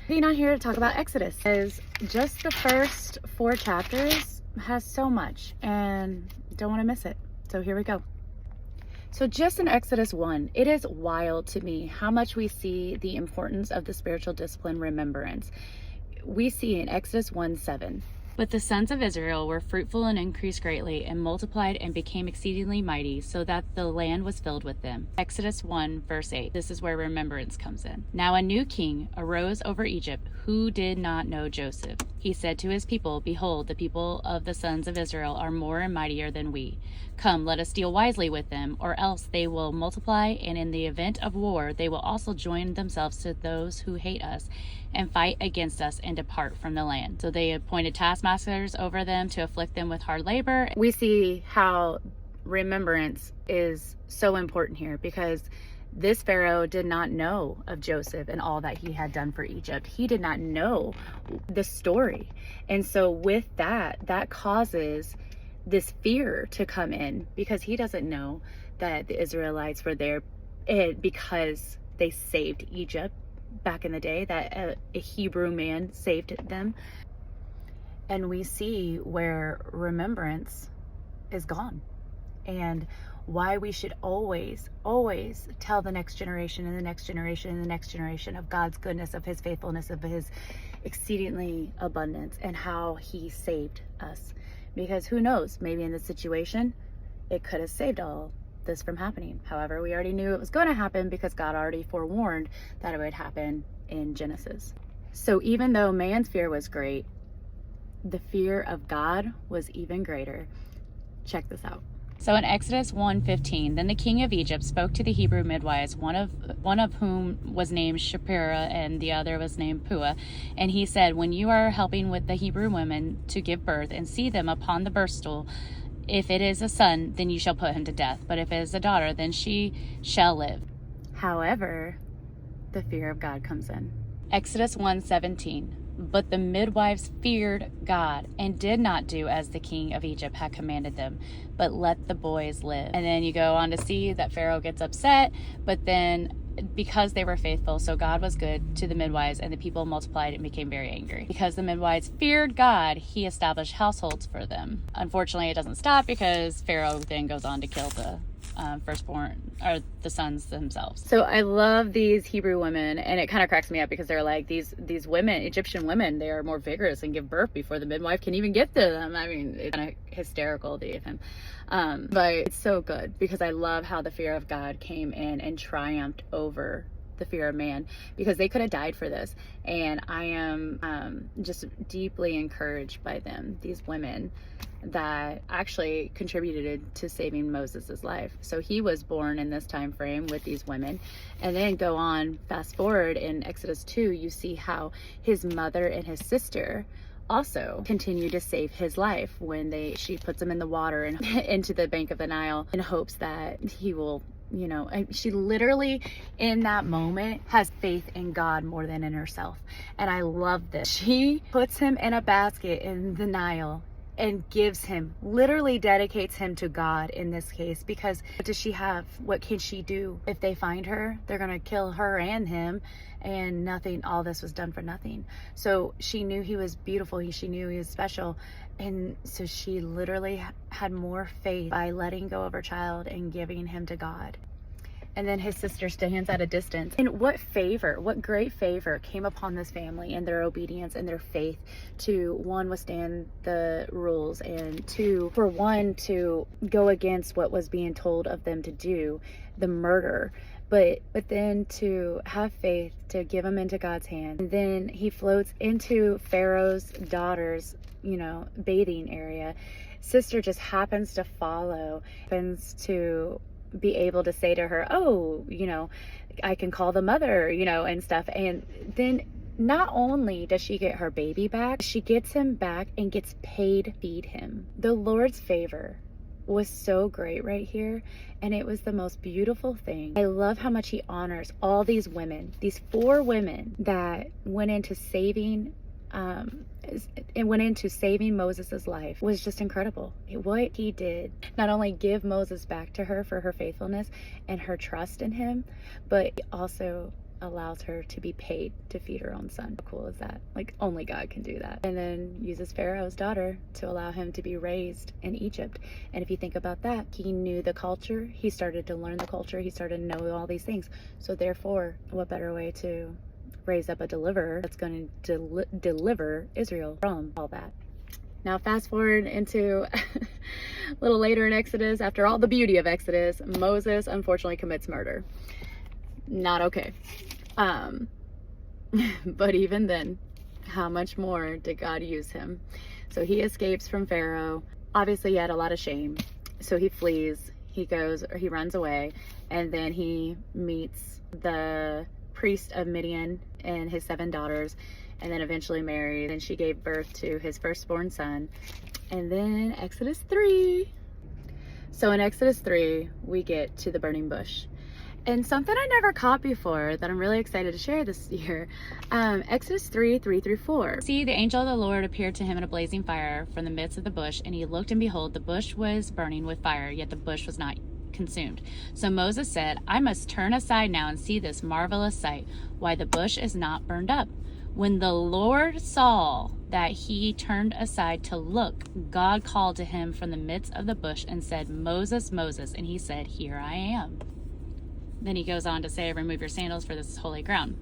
Being on here to talk about Exodus, is just the first 4 chapters has so much and don't want to miss it. So here we go. So just in Exodus 1, it is wild to me how much we see the importance of the spiritual discipline remembrance. We see in Exodus 1:7. But the sons of Israel were fruitful and increased greatly and multiplied and became exceedingly mighty, so that the land was filled with them. Exodus 1 verse 8. This is where remembrance comes in. Now a new king arose over Egypt who did not know Joseph. He said to his people, Behold, the people of the sons of Israel are more and mightier than we. Come, let us deal wisely with them, or else they will multiply, and in the event of war they will also join themselves to those who hate us and fight against us and depart from the land. So they appointed taskmasters over them to afflict them with hard labor. We see how remembrance is so important here, because this Pharaoh did not know of Joseph and all that he had done for Egypt. He did not know the story. And so with that causes this fear to come in, because he doesn't know that the Israelites were there because they saved Egypt back in the day, that a Hebrew man saved them. And we see where remembrance is gone, and why we should always tell the next generation and the next generation and the next generation of God's goodness, of his faithfulness, of his exceedingly abundance, and how he saved us. Because who knows, maybe in this situation it could have saved all this from happening. However, we already knew it was going to happen because God already forewarned that it would happen in Genesis. So even though man's fear was great, the fear of God was even greater. Check this out. So in Exodus 1:15, then the king of Egypt spoke to the Hebrew midwives, one of whom was named Shiphrah and the other was named Puah. And he said, when you are helping with the Hebrew women to give birth and see them upon the birth stool, if it is a son, then you shall put him to death. But if it is a daughter, then she shall live. However, the fear of God comes in. Exodus 1:17. But the midwives feared God and did not do as the king of Egypt had commanded them, but let the boys live. And then you go on to see that Pharaoh gets upset, but then because they were faithful, so God was good to the midwives, and the people multiplied and became very angry. Because the midwives feared God, he established households for them. Unfortunately, it doesn't stop, because Pharaoh then goes on to kill the firstborn, or the sons themselves. So I love these Hebrew women, and it kind of cracks me up, because they're like, these women, Egyptian women, they are more vigorous and give birth before the midwife can even get to them. I mean, it's kind of hysterical to him. But it's so good, because I love how the fear of God came in and triumphed over the fear of man, because they could have died for this. And I am just deeply encouraged by them, these women that actually contributed to saving Moses's life. So he was born in this time frame with these women. And then go on, fast forward in Exodus 2, you see how his mother and his sister also continue to save his life when she puts him in the water and into the bank of the Nile in hopes that he will, she literally in that moment has faith in God more than in herself. And I love this. She puts him in a basket in the Nile and gives him, literally dedicates him to God in this case, because what does she have? What can she do? If they find her, they're gonna kill her and him, and nothing, all this was done for nothing. So she knew he was beautiful, she knew he was special, and so she literally had more faith by letting go of her child and giving him to God. And then his sister stands at a distance. And what great favor came upon this family and their obedience and their faith to, one, withstand the rules, and two, for one to go against what was being told of them to do, the murder. But then to have faith to give him into God's hand. And then he floats into Pharaoh's daughter's, bathing area. Sister just happens to follow, happens to be able to say to her, oh, I can call the mother, and stuff. And then not only does she get her baby back, she gets him back and gets paid to feed him. The Lord's favor was so great right here, and it was the most beautiful thing. I love how much he honors all these women, these 4 women that went into saving Moses's life. Was just incredible. What he did, not only give Moses back to her for her faithfulness and her trust in him, but also allows her to be paid to feed her own son. How cool is that? Like, only God can do that. And then uses Pharaoh's daughter to allow him to be raised in Egypt. And if you think about that, he knew the culture, he started to learn the culture, he started to know all these things. So therefore, what better way to raise up a deliverer that's going to deliver Israel from all that? Now fast forward into a little later in Exodus, after all the beauty of Exodus, Moses unfortunately commits murder. Not okay. But even then, how much more did God use him? So he escapes from Pharaoh. Obviously he had a lot of shame. So he flees, he runs away, and then he meets the priest of Midian and his 7 daughters, and then eventually married, and she gave birth to his firstborn son. And then Exodus 3. So in Exodus 3, we get to the burning bush. And something I never caught before that I'm really excited to share this year, Exodus 3:3-4. See, the angel of the Lord appeared to him in a blazing fire from the midst of the bush, and he looked, and behold, the bush was burning with fire, yet the bush was not consumed. So Moses said, I must turn aside now and see this marvelous sight, why the bush is not burned up. When the Lord saw that he turned aside to look, God called to him from the midst of the bush and said, Moses, Moses. And he said, Here I am. Then he goes on to say, remove your sandals, for this is holy ground.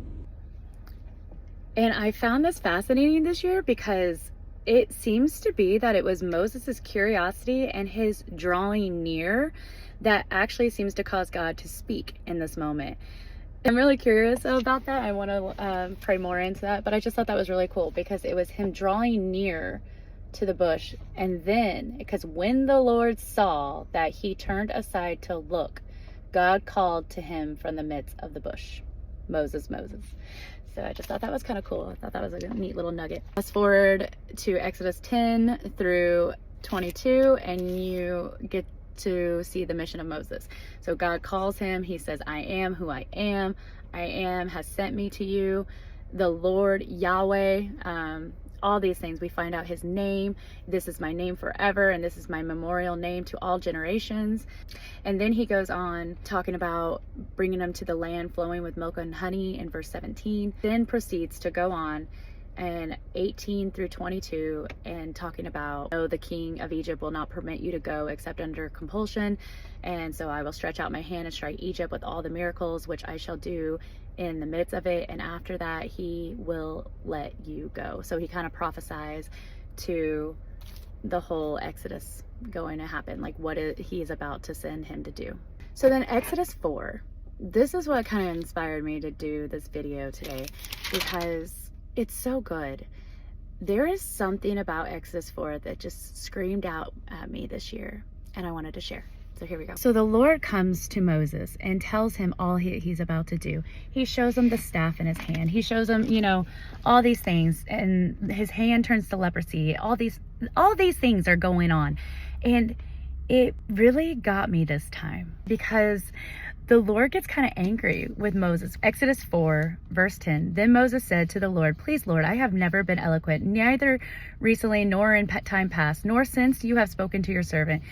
And I found this fascinating this year because it seems to be that it was Moses's curiosity and his drawing near that actually seems to cause God to speak in this moment. I'm really curious about that. I want to pray more into that, but I just thought that was really cool because it was him drawing near to the bush. And then, because when the Lord saw that he turned aside to look, God called to him from the midst of the bush, Moses, Moses. So I just thought that was kind of cool. I thought that was a neat little nugget. Fast forward to Exodus 10-22, and you get to see the mission of Moses. So God calls him. He says, I am who I am. I am has sent me to you. The Lord Yahweh, all these things. We find out his name. This is my name forever, and this is my memorial name to all generations. And then he goes on talking about bringing them to the land flowing with milk and honey in verse 17. Then proceeds to go on and 18-22 and talking about, oh, the king of Egypt will not permit you to go except under compulsion, and so I will stretch out my hand and strike Egypt with all the miracles which I shall do in the midst of it, and after that he will let you go. So he kind of prophesies to the whole Exodus going to happen, like what he is about to send him to do. So then Exodus 4, this is what kind of inspired me to do this video today, because it's so good. There is something about Exodus 4 that just screamed out at me this year, and I wanted to share. So here we go. So the Lord comes to Moses and tells him all he's about to do. He shows him the staff in his hand. He shows him, all these things, and his hand turns to leprosy. All these things are going on. And it really got me this time because the Lord gets kind of angry with Moses. Exodus 4, verse 10. Then Moses said to the Lord, Please, Lord, I have never been eloquent, neither recently nor in time past, nor since you have spoken to your servant.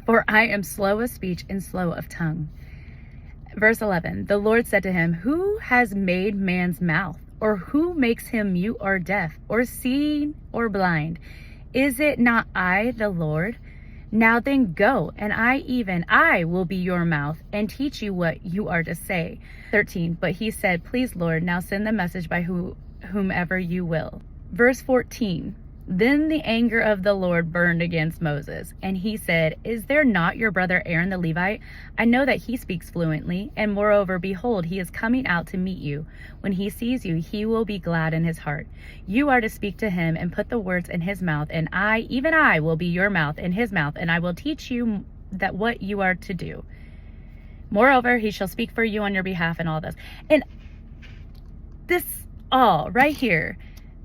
For I am slow of speech and slow of tongue. Verse 11. The Lord said to him, Who has made man's mouth? Or who makes him mute or deaf, or seeing or blind? Is it not I, the Lord? Now then go, and I will be your mouth, and teach you what you are to say. 13. But he said, Please, Lord, now send the message by whomever you will. Verse 14. Then the anger of the Lord burned against Moses, and he said, Is there not your brother Aaron the Levite? I know that he speaks fluently, and moreover, behold, he is coming out to meet you. When he sees you, he will be glad in his heart. You are to speak to him and put the words in his mouth, and even I, will be your mouth in his mouth, and I will teach you that what you are to do. Moreover, he shall speak for you on your behalf and all this. And this all right here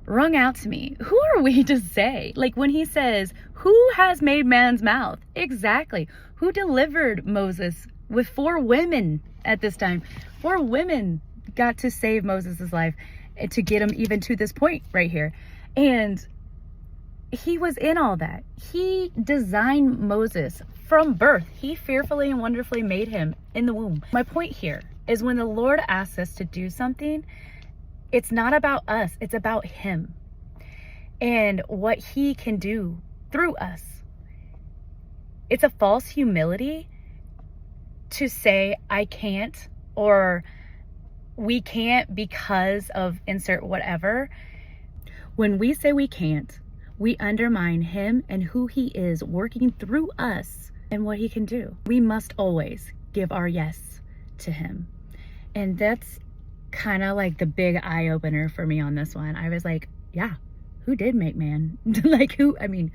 rung out to me. Who are we to say? Like when he says, who has made man's mouth? Exactly. Who delivered Moses with 4 women at this time? 4 women got to save Moses's life to get him even to this point right here. And he was in all that. He designed Moses from birth. He fearfully and wonderfully made him in the womb. My point here is when the Lord asks us to do something, it's not about us, it's about him and what he can do through us. It's a false humility to say I can't, or we can't because of insert whatever. When we say we can't, we undermine him and who he is working through us and what he can do. We must always give our yes to him. And that's kind of like the big eye opener for me on this one. I was like, yeah, who did make man? Like who, I mean,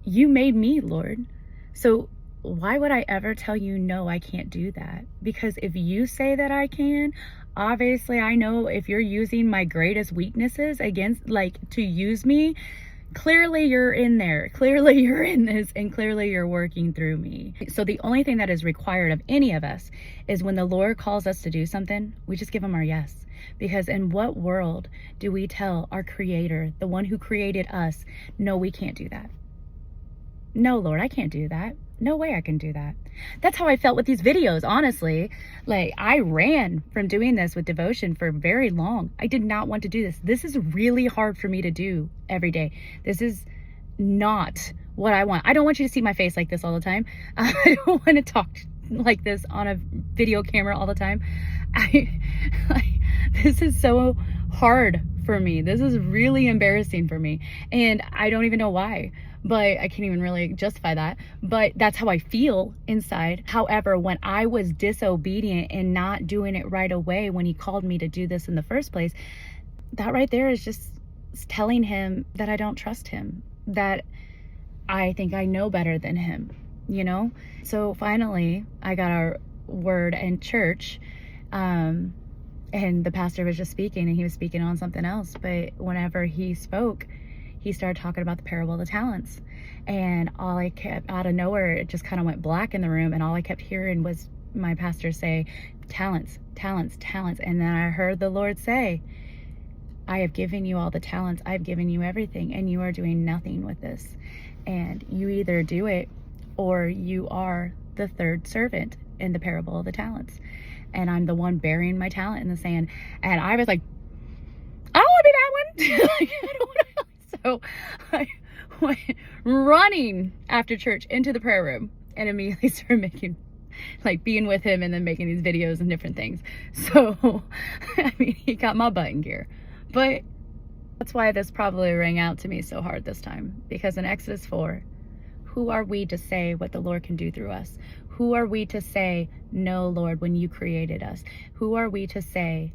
you made me, Lord. So why would I ever tell you, no, I can't do that? Because if you say that I can, obviously I know if you're using my greatest weaknesses against, like, to use me, clearly you're in there, clearly you're in this, and clearly you're working through me. So the only thing that is required of any of us is when the Lord calls us to do something, we just give him our yes. Because in what world do we tell our creator, the one who created us, no, we can't do that? No, Lord, I can't do that. No way I can do that. That's how I felt with these videos, honestly. Like, I ran from doing this with devotion for very long. I did not want to do this. This is really hard for me to do every day. This is not what I want. I don't want you to see my face like this all the time. I don't want to talk like this on a video camera all the time. This is so hard for me. This is really embarrassing for me. And I don't even know why. But I can't even really justify that. But that's how I feel inside. However, when I was disobedient and not doing it right away when he called me to do this in the first place, that right there is just telling him that I don't trust him, that I think I know better than him, you know? So finally, I got a word in church, and the pastor was just speaking, and he was speaking on something else. But whenever he spoke, he started talking about the parable of the talents. And all I kept, out of nowhere, it just kind of went black in the room. And all I kept hearing was my pastor say, talents, talents, talents. And then I heard the Lord say, I have given you all the talents. I've given you everything. And you are doing nothing with this. And you either do it or you are the third servant in the parable of the talents. And I'm the one burying my talent in the sand. And I was like, I don't want to be that one. Like, I don't want to. So I went running after church into the prayer room and immediately started being with him and then making these videos and different things. So, I mean, he got my butt in gear. But that's why this probably rang out to me so hard this time. Because in Exodus 4, who are we to say what the Lord can do through us? Who are we to say, no, Lord, when you created us? Who are we to say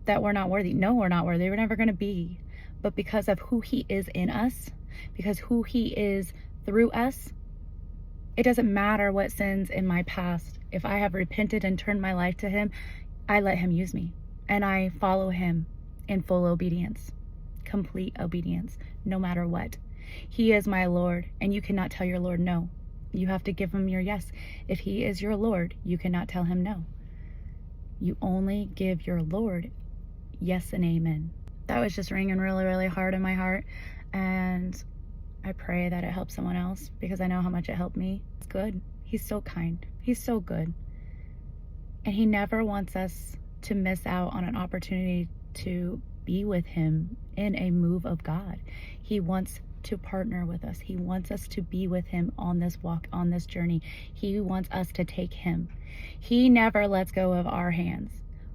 that we're not worthy? No, we're not worthy. We're never going to be. But because of who he is in us, because who he is through us, it doesn't matter what sins in my past. If I have repented and turned my life to him, I let him use me. And I follow him in full obedience, complete obedience, no matter what. He is my Lord, and you cannot tell your Lord no. You have to give him your yes. If he is your Lord, you cannot tell him no. You only give your Lord yes and amen. That was just ringing really, really hard in my heart. And I pray that it helps someone else, because I know how much it helped me. It's good. He's so kind. He's so good. And he never wants us to miss out on an opportunity to be with him in a move of God. He wants to partner with us. He wants us to be with him on this walk, on this journey. He wants us to take him. He never lets go of our hands.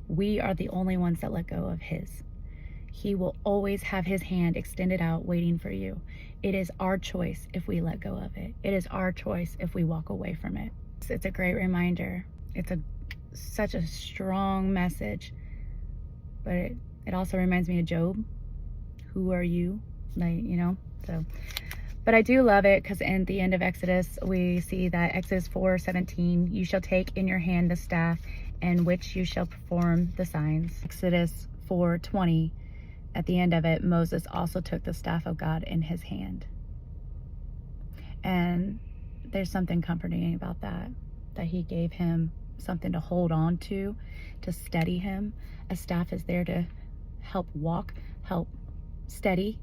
We are the only ones that let go of his. He will always have his hand extended out waiting for you. It is our choice if we let go of it. It is our choice if we walk away from it. It's a great reminder. It's such a strong message. But it also reminds me of Job. Who are you? Like, you know, so. But I do love it, because in the end of Exodus, we see that Exodus 4:17, you shall take in your hand the staff in which you shall perform the signs. Exodus 4:20, at the end of it, Moses also took the staff of God in his hand. And there's something comforting about that he gave him something to hold on to steady him. A staff is there to help walk, help steady.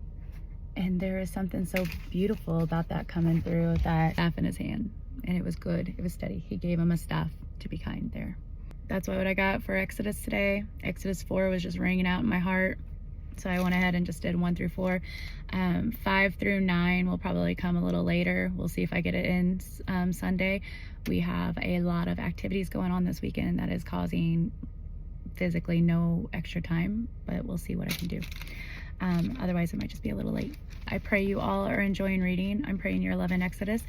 And there is something so beautiful about that coming through with that staff in his hand. And it was good. It was steady. He gave him a staff to be kind there. That's what I got for Exodus today. Exodus 4 was just ringing out in my heart, so I went ahead and just did 1 through 4. 5 through 9 will probably come a little later. We'll see if I get it in Sunday. We have a lot of activities going on this weekend that is causing physically no extra time, but we'll see what I can do. Otherwise it might just be a little late. I pray you all are enjoying reading. I'm praying you're loving Exodus,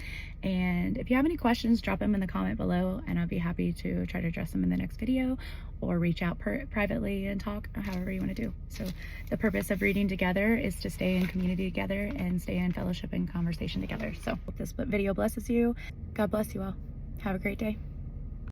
and if you have any questions, drop them in the comment below and I'll be happy to try to address them in the next video, or reach out privately and talk, or however you want to do. So the purpose of reading together is to stay in community together and stay in fellowship and conversation together. So hope this video blesses you. God bless you all. Have a great day.